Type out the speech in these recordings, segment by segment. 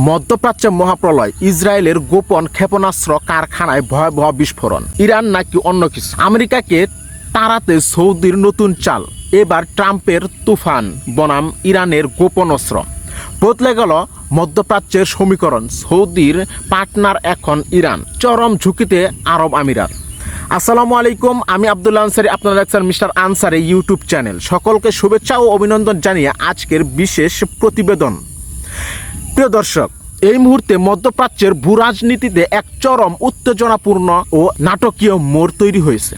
মধ্যপ্রাচ্যে মহাপ্রলয়, ইসরায়েলের গোপন ক্ষেপণাস্ত্র কারখানায় ভয়াবহ বিস্ফোরণ, ইরান নাকি অন্য কিছু, আমেরিকাকে তাড়াতে সৌদির নতুন চাল, এবার ট্রাম্পের তুফান বনাম ইরানের গোপন অস্ত্র, বদলে গেল মধ্যপ্রাচ্যের সমীকরণ, সৌদির পার্টনার এখন ইরান, চরম ঝুঁকিতে আরব আমিরাত। আসসালামু আলাইকুম, আমি আব্দুল্লাহ আনসারি, আপনারা দেখছেন মিস্টার আনসারি ইউটিউব চ্যানেল। সকলকে শুভেচ্ছা ও অভিনন্দন জানিয়ে আজকের বিশেষ প্রতিবেদন। প্রিয় দর্শক, এই মুহূর্তে মধ্যপ্রাচ্যের ভূরাজনীতিতে এক চরম উত্তেজনাপূর্ণ ও নাটকীয় মোড় তৈরি হয়েছে।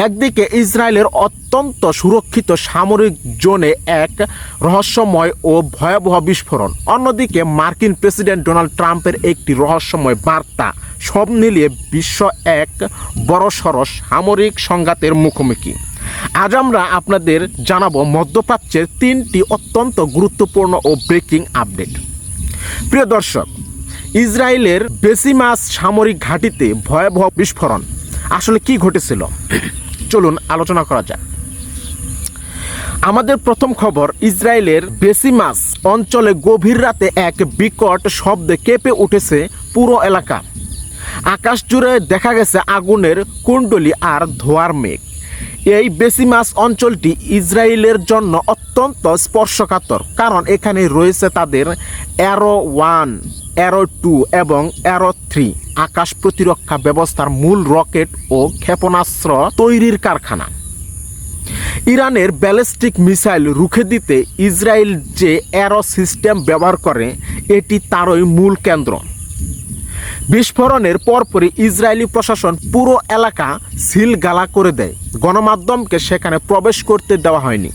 একদিকে ইসরায়েলের অত্যন্ত সুরক্ষিত সামরিক জোনে এক রহস্যময় ও ভয়াবহ বিস্ফোরণ, অন্যদিকে মার্কিন প্রেসিডেন্ট ডোনাল্ড ট্রাম্পের একটি রহস্যময় বার্তা, সব মিলিয়ে বিশ্ব এক বড়সড় সামরিক সংঘাতের মুখোমুখি। আজ আমরা আপনাদের জানাবো মধ্যপ্রাচ্যের তিনটি অত্যন্ত গুরুত্বপূর্ণ ও ব্রেকিং আপডেট। প্রিয় দর্শক, ইসরায়েলের বেসিমাস সামরিক ঘাঁটিতে ভয়াবহ বিস্ফোরণ, আসলে কি ঘটেছিল চলুন আলোচনা করা যাক। আমাদের প্রথম খবর, ইসরায়েলের বেসিমাস অঞ্চলে গভীর রাতে এক বিকট শব্দে কেঁপে উঠেছে পুরো এলাকা। আকাশ জুড়ে দেখা গেছে আগুনের কুণ্ডলী আর ধোঁয়ার মেঘ। এই বেসিমাস অঞ্চলটি ইসরায়েলের জন্য অত্যন্ত স্পর্শকাতর, কারণ এখানে রয়েছে তাদের অ্যারো 1, অ্যারো 2 এবং অ্যারো 3 আকাশ প্রতিরক্ষা ব্যবস্থার মূল রকেট ও ক্ষেপণাস্ত্র তৈরির কারখানা। ইরানের ব্যালিস্টিক মিসাইল রুখে দিতে ইসরায়েল যে অ্যারো সিস্টেম ব্যবহার করে, এটি তারই মূল কেন্দ্র। বিস্ফোরণের পরপরই ইসরায়েলি প্রশাসন পুরো এলাকা সিলগালা করে দেয়, গণমাধ্যমকে সেখানে প্রবেশ করতে দেওয়া হয়নি।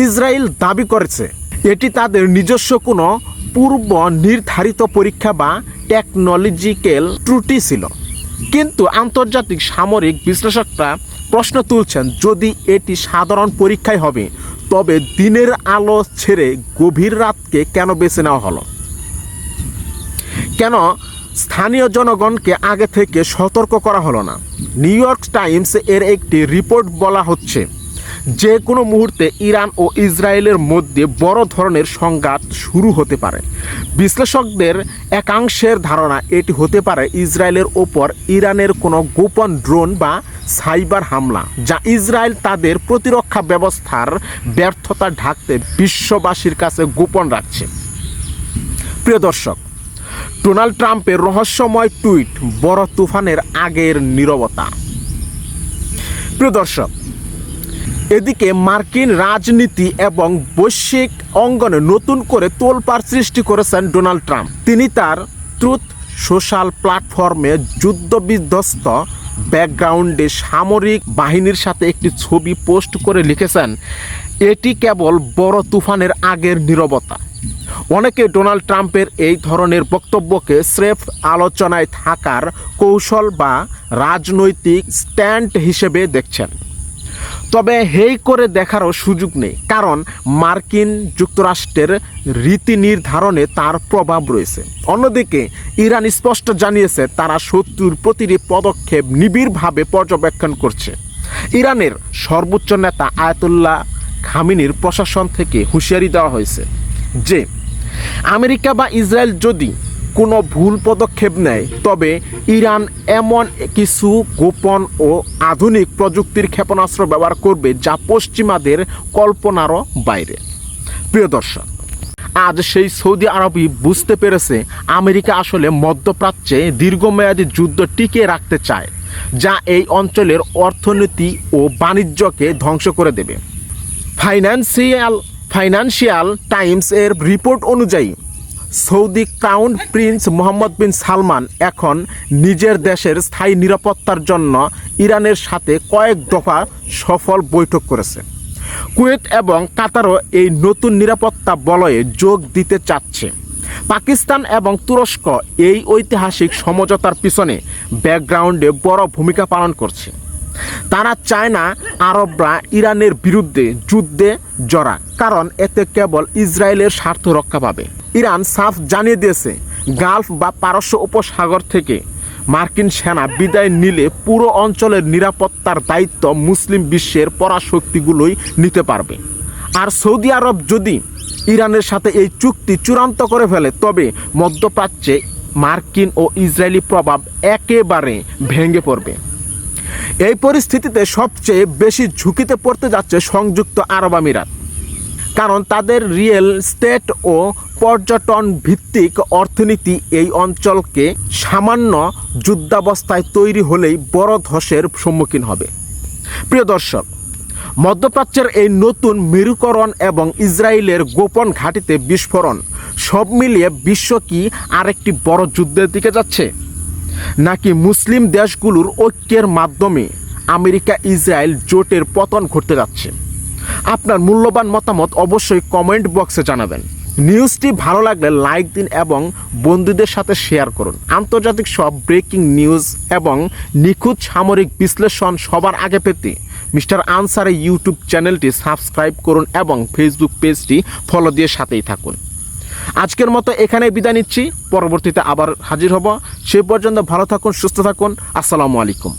ইসরায়েল দাবি করেছে এটি তাদের নিজস্ব কোনো পূর্ব নির্ধারিত পরীক্ষা বা টেকনোলজিক্যাল ত্রুটি ছিল, কিন্তু আন্তর্জাতিক সামরিক বিশ্লেষকরা প্রশ্ন তুলছেন, যদি এটি সাধারণ পরীক্ষাই হবে, তবে দিনের আলো ছেড়ে গভীর রাতকে কেন বেছে নেওয়া হলো? কেন স্থানীয় জনগণকে আগে থেকে সতর্ক করা হলো না? নিউ ইয়র্ক টাইমস এর একটি রিপোর্ট বলা হচ্ছে, যে কোনো মুহূর্তে ইরান ও ইসরায়েলের মধ্যে বড় ধরনের সংঘাত শুরু হতে পারে। বিশ্লেষকদের একাংশের ধারণা এটি হতে পারে ইসরায়েলের ওপর ইরানের কোনো গোপন ড্রোন বা সাইবার হামলা, যা ইসরায়েল তাদের প্রতিরক্ষা ব্যবস্থার ব্যর্থতা ঢাকতে বিশ্ববাসীর কাছে গোপন রাখছে। প্রিয় দর্শক, ডোনাল্ড ট্রাম্পের রহস্যময় টুইট, বড় তুফানের আগের নীরবতা। প্রিয় দর্শক, এদিকে মার্কিন রাজনীতি এবং বৈশ্বিক অঙ্গনে নতুন করে তোলপাড় সৃষ্টি করেছেন ডোনাল্ড ট্রাম্প। তিনি তার ট্রুথ সোশ্যাল প্ল্যাটফর্মে যুদ্ধবিধ্বস্ত ব্যাকগ্রাউন্ডে সামরিক বাহিনীর সাথে একটি ছবি পোস্ট করে লিখেছেন, এটি কেবল বড় তুফানের আগের নীরবতা। অনেকে ডোনাল্ড ট্রাম্পের এই ধরনের বক্তব্যকে স্রেফ আলোচনায় থাকার কৌশল বা রাজনৈতিক স্ট্যান্ড হিসেবে দেখছেন। তবে হেই করে দেখারও সুযোগ নেই, কারণ মার্কিন যুক্তরাষ্ট্রের রীতি নির্ধারণে তার প্রভাব রয়েছে। অন্যদিকে ইরান স্পষ্ট জানিয়েছে তারা শত্রুর প্রতিটি পদক্ষেপ নিবিড়ভাবে পর্যবেক্ষণ করছে। ইরানের সর্বোচ্চ নেতা আয়াতুল্লাহ খামেনির প্রশাসন থেকে হুঁশিয়ারি দেওয়া হয়েছে যে আমেরিকা বা ইসরায়েল যদি কোনো ভুল পদক্ষেপ নেয়, তবে ইরান এমন কিছু গোপন ও আধুনিক প্রযুক্তির ক্ষেপণাস্ত্র ব্যবহার করবে যা পশ্চিমাদের কল্পনারও বাইরে। প্রিয় দর্শক, আজ সেই সৌদি আরবই বুঝতে পেরেছে আমেরিকা আসলে মধ্যপ্রাচ্যে দীর্ঘমেয়াদী যুদ্ধ টিকিয়ে রাখতে চায়, যা এই অঞ্চলের অর্থনীতি ও বাণিজ্যকে ধ্বংস করে দেবে। ফাইন্যান্সিয়াল টাইমস এর রিপোর্ট অনুযায়ী সৌদি ক্রাউন প্রিন্স মোহাম্মদ বিন সালমান এখন নিজের দেশের স্থায়ী নিরাপত্তার জন্য ইরানের সাথে কয়েক দফা সফল বৈঠক করেছে। কুয়েত এবং কাতারও এই নতুন নিরাপত্তা বলয়ে যোগ দিতে চাচ্ছে। পাকিস্তান এবং তুরস্ক এই ঐতিহাসিক সমঝোতার পিছনে ব্যাকগ্রাউন্ডে বড় ভূমিকা পালন করছে। তারা চায় না আরবরা ইরানের বিরুদ্ধে যুদ্ধে জড়াক, কারণ এতে কেবল ইসরায়েলের স্বার্থ রক্ষা পাবে। ইরান সাফ জানিয়ে দিয়েছে, গালফ বা পারস্য উপসাগর থেকে মার্কিন সেনা বিদায় নিলে পুরো অঞ্চলের নিরাপত্তার দায়িত্ব মুসলিম বিশ্বের পরাশক্তিগুলোই নিতে পারবে। আর সৌদি আরব যদি ইরানের সাথে এই চুক্তি চূড়ান্ত করে ফেলে, তবে মধ্যপ্রাচ্যে মার্কিন ও ইসরায়েলি প্রভাব একেবারে ভেঙে পড়বে। এই পরিস্থিতিতে সবচেয়ে বেশি ঝুঁকিতে পড়তে যাচ্ছে সংযুক্ত আরব আমিরাত, কারণ তাদের রিয়েল স্টেট ও পর্যটন ভিত্তিক অর্থনীতি এই অঞ্চলকে সামান্য যুদ্ধাবস্থায় তৈরি হলেই বড় ধসের সম্মুখীন হবে। প্রিয় দর্শক, মধ্যপ্রাচ্যের এই নতুন মেরুকরণ এবং ইসরায়েলের গোপন ঘাঁটিতে বিস্ফোরণ সব মিলিয়ে বিশ্ব কি আরেকটি বড় যুদ্ধের দিকে যাচ্ছে, নাকি মুসলিম দেশগুলোর ঐক্যের মাধ্যমে আমেরিকা ইসরায়েল জোটের পতন ঘটতে যাচ্ছে? আপনার মূল্যবান মতামত অবশ্যই কমেন্ট বক্সে জানাবেন। নিউজটি ভালো লাগলে লাইক দিন এবং বন্ধুদের সাথে শেয়ার করুন। আন্তর্জাতিক সব ব্রেকিং নিউজ এবং নিখুঁত সামরিক বিশ্লেষণ সবার আগে পেতে মিস্টার আনসারের ইউটিউব চ্যানেলটি সাবস্ক্রাইব করুন এবং ফেসবুক পেজটি ফলো দিয়ে সাথেই থাকুন। আজকের মতো এখানেই বিদায় নিচ্ছি, পরবর্তীতে আবার হাজির হব। সে পর্যন্ত ভালো থাকুন, সুস্থ থাকুন। আসসালামু আলাইকুম।